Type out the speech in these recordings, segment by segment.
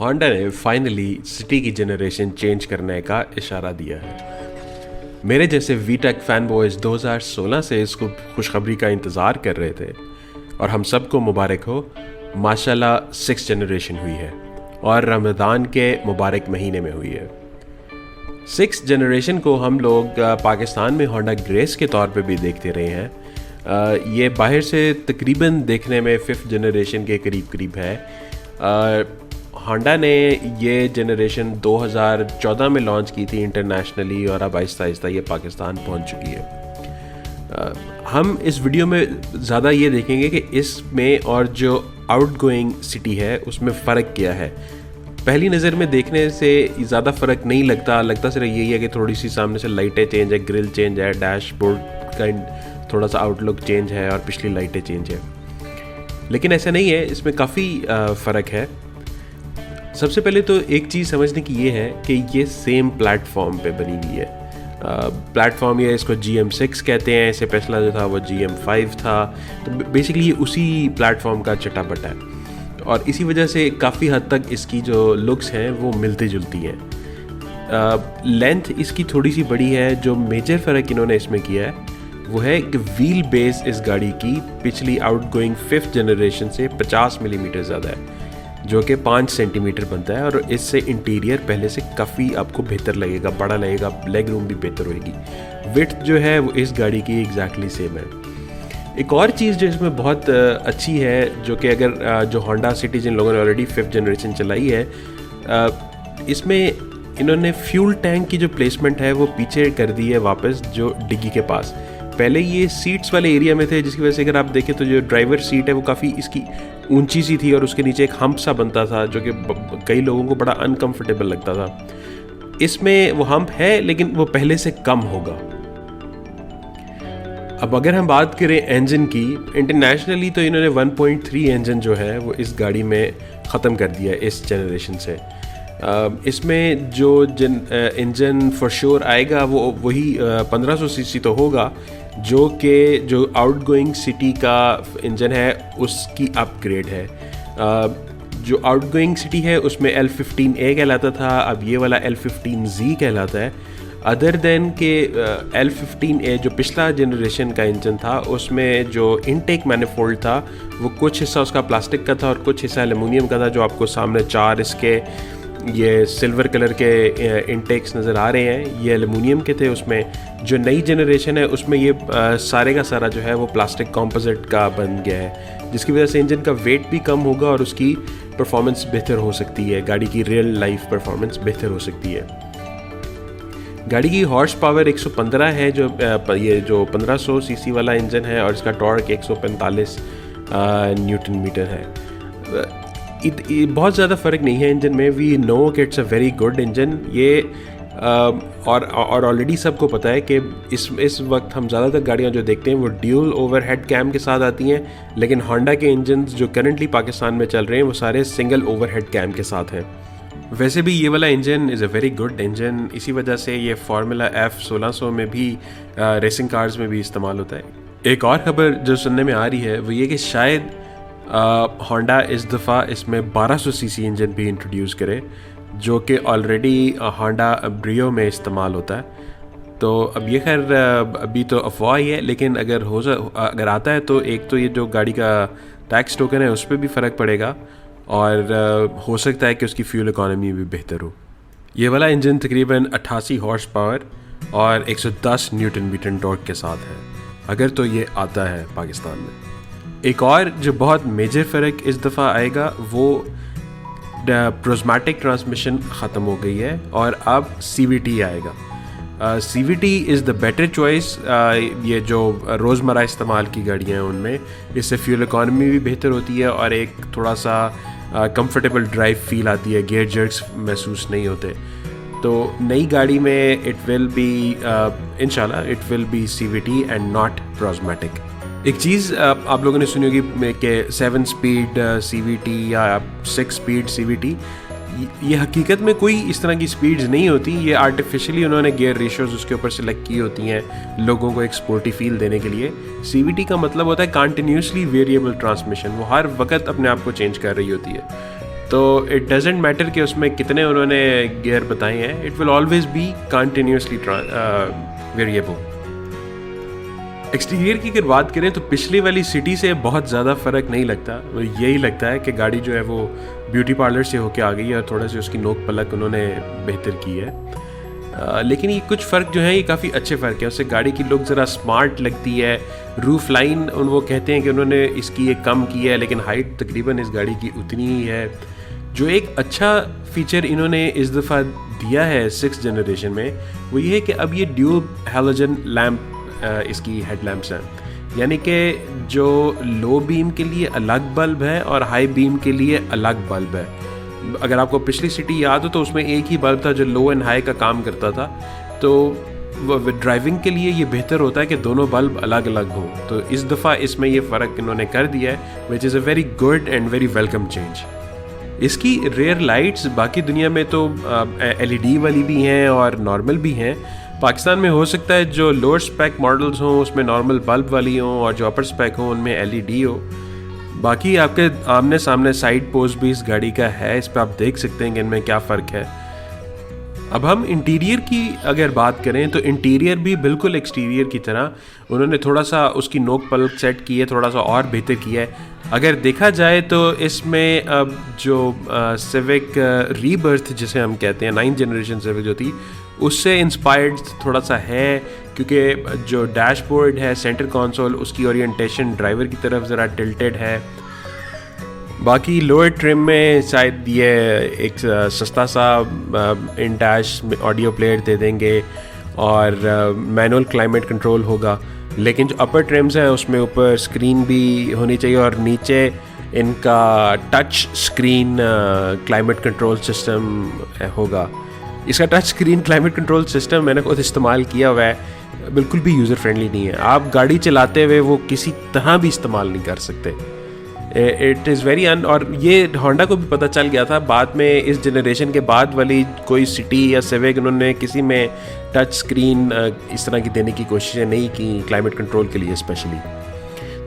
Honda ने finally city की generation change करने का इशारा दिया है। मेरे जैसे वीटेक फैन बॉयज़ 2016 से इसको खुशखबरी का इंतज़ार कर रहे थे और हम सबको मुबारक हो। माशाल्लाह 6th जनरेशन हुई है और रमज़ान के मुबारक महीने में हुई है। 6th जनरेशन को हम लोग पाकिस्तान में होंडा ग्रेस के तौर पे भी देखते रहे हैं। ये बाहर से तकरीबन देखने में 5th जनरेशन के करीब है। होंडा ने ये जनरेशन 2014 में लॉन्च की थी इंटरनेशनली और अब आहिस्ता आहिस्ता ये पाकिस्तान पहुंच चुकी है। हम इस वीडियो में ज़्यादा ये देखेंगे कि इसमें और जो आउटगोइंग सिटी है उसमें फ़र्क क्या है। पहली नज़र में देखने से ज़्यादा फ़र्क नहीं लगता सिर्फ यही है कि थोड़ी सी सामने से लाइटें चेंज है, ग्रिल चेंज है, डैशबोर्ड का थोड़ा सा आउटलुक चेंज है और पिछली लाइटें चेंज है। लेकिन ऐसा नहीं है, इसमें काफ़ी फ़र्क है। सबसे पहले तो एक चीज़ समझने की ये है कि ये सेम प्लेटफॉर्म पे बनी हुई है। प्लेटफॉर्म ये इसको GM6 कहते हैं, इससे पिछला जो था वो GM5 था। तो बेसिकली ये उसी प्लेटफॉर्म का चटापटा है और इसी वजह से काफ़ी हद तक इसकी जो लुक्स हैं वो मिलती जुलती हैं। लेंथ इसकी थोड़ी सी बड़ी है। जो मेजर फ़र्क इन्होंने इसमें किया है वो है कि व्हील बेस इस गाड़ी की पिछली आउटगोइंग 5th जनरेशन से 50 मिलीमीटर ज़्यादा है, जो कि 5 सेंटीमीटर बनता है। और इससे इंटीरियर पहले से काफ़ी आपको बेहतर लगेगा, बड़ा लगेगा, लेग रूम भी बेहतर होगी। विड्थ जो है वो इस गाड़ी की एग्जैक्टली सेम है। एक और चीज़ जो इसमें बहुत अच्छी है, जो कि अगर जो होंडा सिटी जिन लोगों ने ऑलरेडी 5th जनरेशन चलाई है, इसमें इन्होंने फ्यूल टैंक की जो प्लेसमेंट है वो पीछे कर दी है वापस, जो डिग्गी के पास। पहले ये सीट्स वाले एरिया में थे, जिसकी वजह से अगर आप देखें तो जो ड्राइवर सीट है वो काफ़ी इसकी ऊंची सी थी और उसके नीचे एक हम्प सा बनता था, जो कि कई लोगों को बड़ा अनकंफर्टेबल लगता था। इसमें वो हम्प है लेकिन वो पहले से कम होगा। अब अगर हम बात करें इंजन की, इंटरनेशनली तो इन्होंने 1.3 इंजन जो है वो इस गाड़ी में ख़त्म कर दिया इस जनरेशन से। इसमें जो इंजन फॉर श्योर आएगा वो वही 1500 सीसी तो होगा, जो आउटगोइंग सिटी का इंजन है उसकी अपग्रेड है। जो आउटगोइंग सिटी है उसमें L15A कहलाता था, अब ये वाला L15Z कहलाता है। अदर देन के L15A जो पिछला जनरेशन का इंजन था उसमें जो इनटेक मैनिफोल्ड था वो कुछ हिस्सा उसका प्लास्टिक का था और कुछ हिस्सा एल्युमिनियम का था। जो आपको सामने 4 इसके ये सिल्वर कलर के इनटेक्स नज़र आ रहे हैं, ये एल्युमिनियम के थे। उसमें जो नई जनरेशन है उसमें ये सारे का सारा जो है वो प्लास्टिक कॉम्पोजिट का बन गया है, जिसकी वजह से इंजन का वेट भी कम होगा और उसकी परफॉर्मेंस बेहतर हो सकती है। गाड़ी की रियल लाइफ परफॉर्मेंस बेहतर हो सकती है। गाड़ी की हॉर्स पावर 115 है, ये जो 1500 सीसी वाला इंजन है, और इसका टॉर्क 145 न्यूटन मीटर है। बहुत ज़्यादा फ़र्क नहीं है इंजन में। वी नो कि it's a very good engine. ये और ऑलरेडी सबको पता है कि इस वक्त हम ज़्यादातर गाड़ियाँ जो देखते हैं वो ड्यूल ओवरहेड कैम के साथ आती हैं, लेकिन होंडा के इंजन जो करंटली पाकिस्तान में चल रहे हैं वो सारे सिंगल ओवरहेड कैम के साथ हैं। वैसे भी ये वाला engine is a very good engine, इसी वजह से ये फार्मूला F1600 में भी रेसिंग कार्स में भी इस्तेमाल होता है। एक और खबर जो सुनने में आ रही है वो ये कि शायद होंडा इस दफ़ा इसमें 1200 सीसी इंजन भी इंट्रोड्यूस करे, जो कि ऑलरेडी होंडा ब्रियो में इस्तेमाल होता है। तो अब ये खैर अभी तो अफवाह ही है, लेकिन अगर आता है तो एक तो ये जो गाड़ी का टैक्स टोकन है उस पर भी फ़र्क पड़ेगा और हो सकता है कि उसकी फ्यूल इकॉनमी भी बेहतर हो। ये वाला इंजन तकरीबन 88 हॉर्स पावर और 110 न्यूटन मीटर टॉर्क के साथ है, अगर तो ये आता है पाकिस्तान में। एक और जो बहुत मेजर फ़र्क इस दफ़ा आएगा वो प्रिज्मेटिक ट्रांसमिशन ख़त्म हो गई है और अब CVT आएगा। CVT is the better choice. ये जो रोज़मर्रा इस्तेमाल की गाड़ियाँ हैं उनमें इससे फ्यूल इकॉनमी भी बेहतर होती है और एक थोड़ा सा कंफर्टेबल ड्राइव फील आती है, गियर जर्क्स महसूस नहीं होते। तो नई गाड़ी में इट विल बी इंशाल्लाह it will be CVT and not prismatic. एक चीज़ आप लोगों ने सुनी होगी कि 7 स्पीड CVT या 6 स्पीड CVT, ये हकीकत में कोई इस तरह की स्पीड्स नहीं होती। ये आर्टिफिशियली उन्होंने गियर रेशियोज उसके ऊपर सेलेक्ट की होती हैं लोगों को एक स्पोर्टी फील देने के लिए। CVT का मतलब होता है कंटिन्यूसली वेरिएबल ट्रांसमिशन, वो हर वक्त अपने आप को चेंज कर रही होती है। तो इट डजेंट मैटर कि उसमें कितने उन्होंने गियर बताए हैं, it will always be continuously variable. Exterior की अगर बात करें तो पिछली वाली सिटी से बहुत ज़्यादा फ़र्क नहीं लगता। यही लगता है कि गाड़ी जो है वो ब्यूटी पार्लर से होके आ गई है और थोड़ा सी उसकी नोक पलक उन्होंने बेहतर की है। लेकिन ये कुछ फ़र्क जो है ये काफ़ी अच्छे फ़र्क है। उससे गाड़ी की लुक ज़रा स्मार्ट लगती है। रूफ लाइन वो कहते हैं कि उन्होंने इसकी एक कम की है, लेकिन हाइट तकरीबन इस गाड़ी की उतनी ही है। जो एक अच्छा फ़ीचर इन्होंने इस दफ़ा दिया है 6th जनरेशन में वो ये है कि अब ये ड्यूल हैलोजन लैम्प इसकी हेडलैम्प्स हैं, यानी कि जो लो बीम के लिए अलग बल्ब है और हाई बीम के लिए अलग बल्ब है। अगर आपको पिछली सिटी याद हो तो उसमें एक ही बल्ब था जो लो एंड हाई का काम करता था। तो ड्राइविंग के लिए ये बेहतर होता है कि दोनों बल्ब अलग अलग हों। तो इस दफ़ा इसमें ये फ़र्क इन्होंने कर दिया है, विच is a very good and very welcome change. इसकी रेयर लाइट्स बाकी दुनिया में तो LED वाली भी हैं और नॉर्मल भी हैं। पाकिस्तान में हो सकता है जो लोअर स्पेक मॉडल्स हों उसमें नॉर्मल बल्ब वाली हों और जो अपर स्पेक हों उनमें LED हो। बाकी आपके आमने सामने साइड पोस्ट भी इस गाड़ी का है, इस पर आप देख सकते हैं कि इनमें क्या फ़र्क है। अब हम इंटीरियर की अगर बात करें तो इंटीरियर भी बिल्कुल एक्सटीरियर की तरह उन्होंने थोड़ा सा उसकी नोक पलक सेट की है, थोड़ा सा और बेहतर किया है। अगर देखा जाए तो इसमें अब जो सिविक रीबर्थ जिसे हम कहते हैं 9th जनरेशन सिविक जो थी उससे इंस्पायर्ड थोड़ा सा है, क्योंकि जो डैशबोर्ड है सेंटर कंसोल उसकी ओरिएंटेशन ड्राइवर की तरफ ज़रा टिल्टेड है। बाकी लोअर ट्रिम में शायद ये एक सस्ता सा इन डैश ऑडियो प्लेयर दे देंगे और मैनुअल क्लाइमेट कंट्रोल होगा, लेकिन जो अपर ट्रिम्स हैं उसमें ऊपर स्क्रीन भी होनी चाहिए और नीचे इनका touch screen climate control system होगा। इसका touch screen climate control system मैंने खुद इस्तेमाल किया हुआ है, बिल्कुल भी यूज़र फ्रेंडली नहीं है। आप गाड़ी चलाते हुए वो किसी तरह भी इस्तेमाल नहीं कर सकते। इट इज़ वेरी और ये होंडा को भी पता चल गया था बाद में। इस जनरेशन के बाद वाली कोई सिटी या सिविक उन्होंने किसी में टच स्क्रीन इस तरह की देने की कोशिशें नहीं की क्लाइमेट कंट्रोल के लिए स्पेशली।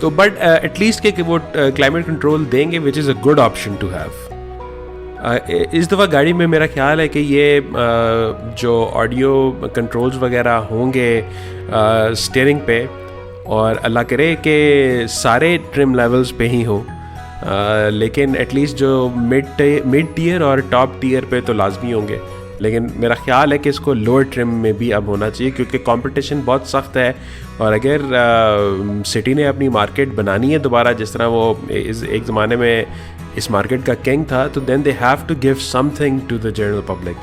तो बट एटलीस्ट कि वो क्लाइमेट कंट्रोल देंगे which is a good option to have. इस दफ़ा गाड़ी में मेरा ख्याल है कि ये जो ऑडियो कंट्रोल्स वगैरह होंगे स्टीयरिंग पे, और अल्लाह करे कि सारे ट्रिम लेवल्स पे ही हो, लेकिन एटलीस्ट जो मिड टियर और टॉप टियर पे तो लाजमी होंगे। लेकिन मेरा ख्याल है कि इसको लोअर ट्रिम में भी अब होना चाहिए, क्योंकि कंपटीशन बहुत सख्त है। और अगर सिटी ने अपनी मार्केट बनानी है दोबारा, जिस तरह वो एक ज़माने में इस मार्केट का किंग था, तो then they have to give something to the general public.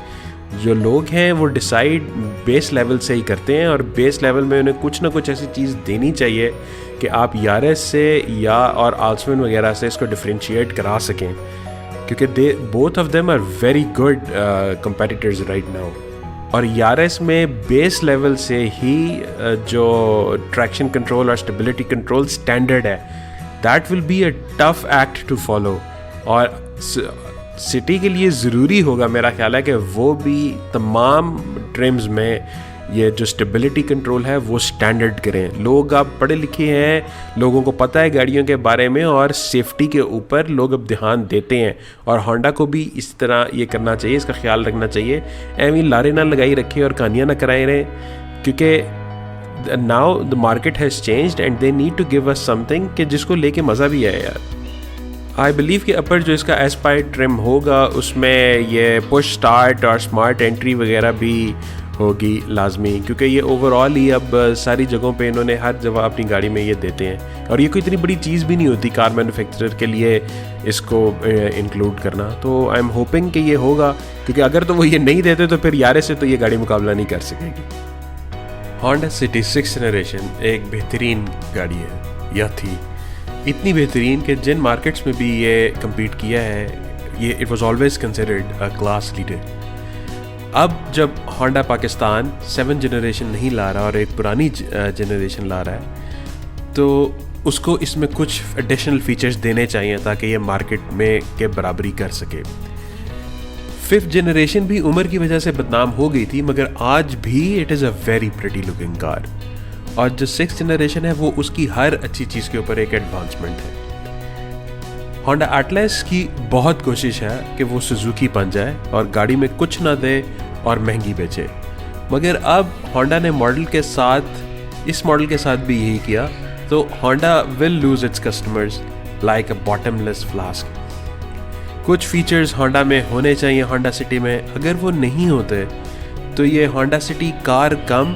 जो लोग हैं वो डिसाइड बेस लेवल से ही करते हैं, और बेस लेवल में उन्हें कुछ ना कुछ ऐसी चीज़ देनी चाहिए कि आप यारिस से या और आल्सविन वगैरह से इसको डिफरेंशिएट करा सकें, क्योंकि they both of them are very good competitors right now. और यारिस में बेस लेवल से ही जो ट्रैक्शन कंट्रोल और स्टेबिलिटी कंट्रोल स्टैंडर्ड है, that will be a tough act to follow. और सिटी के लिए ज़रूरी होगा मेरा ख्याल है कि वो भी तमाम ट्रिम्स में ये जो स्टेबिलिटी कंट्रोल है वो स्टैंडर्ड करें। लोग अब पढ़े लिखे हैं, लोगों को पता है गाड़ियों के बारे में, और सेफ्टी के ऊपर लोग अब ध्यान देते हैं। और होंडा को भी इस तरह ये करना चाहिए, इसका ख्याल रखना चाहिए। एवं लारे ना लगाई रखें और कहानियाँ ना कराए रहें, क्योंकि now the market has changed and they need to give us something कि जिसको लेके मज़ा भी आए यार। आई बिलीव कि अपर जो इसका एस्पायर ट्रिम होगा उसमें ये पुश स्टार्ट और स्मार्ट एंट्री वगैरह भी होगी लाजमी, क्योंकि ये ओवरऑल ही अब सारी जगहों पे इन्होंने हर जगह अपनी गाड़ी में ये देते हैं। और ये कोई इतनी बड़ी चीज़ भी नहीं होती कार मैन्युफैक्चरर के लिए इसको इंक्लूड करना। तो आई एम होपिंग कि ये होगा, क्योंकि अगर तो वो ये नहीं देते तो फिर यारे से तो ये गाड़ी मुकाबला नहीं कर सकेगी। होंडा सिटी 6th जनरेशन एक बेहतरीन गाड़ी है, यह थी इतनी बेहतरीन कि जिन मार्केट्स में भी ये कम्पीट किया है, ये it was always considered a class leader. अब जब होंडा पाकिस्तान 7th जनरेशन नहीं ला रहा और एक पुरानी जनरेशन ला रहा है, तो उसको इसमें कुछ एडिशनल फीचर्स देने चाहिए ताकि ये मार्केट में के बराबरी कर सके। 5th जनरेशन भी उम्र की वजह से बदनाम हो गई थी, मगर आज भी it is a very pretty looking car. और जो 6th जनरेशन है वो उसकी हर अच्छी चीज़ के ऊपर एक एडवांसमेंट है। होंडा एटलस की बहुत कोशिश है कि वो सुजुकी बन जाए और गाड़ी में कुछ ना दे और महंगी बेचे, मगर अब होंडा ने इस मॉडल के साथ भी यही किया, तो Honda will lose its customers like a bottomless flask. कुछ फीचर्स होंडा में होने चाहिए होंडा सिटी में, अगर वो नहीं होते तो ये होंडा सिटी कार कम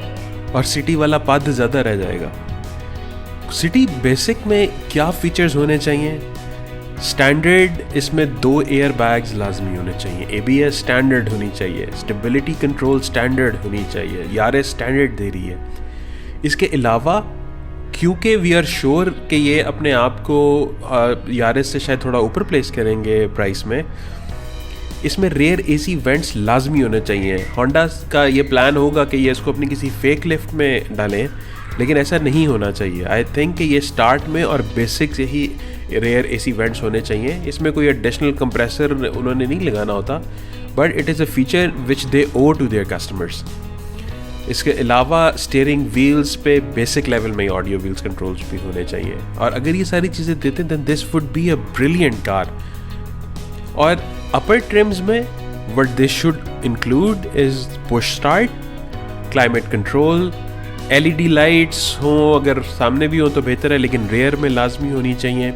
और सिटी वाला पद ज़्यादा रह जाएगा। सिटी बेसिक में क्या फीचर्स होने चाहिए? स्टैंडर्ड इसमें 2 एयर बैग्स लाजमी होने चाहिए, ABS स्टैंडर्ड होनी चाहिए, स्टेबिलिटी कंट्रोल स्टैंडर्ड होनी चाहिए, यारिस स्टैंडर्ड दे रही है। इसके अलावा क्योंकि वी आर श्योर कि ये अपने आप को यारिस से शायद थोड़ा ऊपर प्लेस करेंगे प्राइस में, इसमें रेयर AC वेंट्स लाजमी होने चाहिए। होंडा का ये प्लान होगा कि ये इसको अपनी किसी फेक लिफ्ट में डालें, लेकिन ऐसा नहीं होना चाहिए। आई थिंक कि ये स्टार्ट में और बेसिक से ही रेयर AC वेंट्स होने चाहिए। इसमें कोई एडिशनल कंप्रेसर उन्होंने नहीं लगाना होता, but it is a feature which they owe to their customers. इसके अलावा स्टीयरिंग व्हील्स पे बेसिक लेवल में ऑडियो व्हील्स कंट्रोल्स भी होने चाहिए, और अगर ये सारी चीज़ें देते हैं this would be a brilliant car. और अपर ट्रिम्स में what this should include is push start, climate control, LED lights हों, अगर सामने भी हो तो बेहतर है, लेकिन रेयर में लाजमी होनी चाहिए,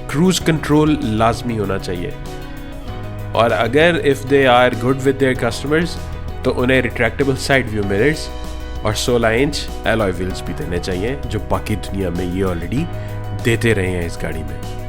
क्रूज कंट्रोल लाजमी होना चाहिए, और अगर if they are good with their customers तो उन्हें रिट्रैक्टेबल साइड व्यू मिरर्स और 16 इंच एलॉय व्हील्स भी देने चाहिए, जो बाकी दुनिया में ये ऑलरेडी देते रहे हैं इस गाड़ी में।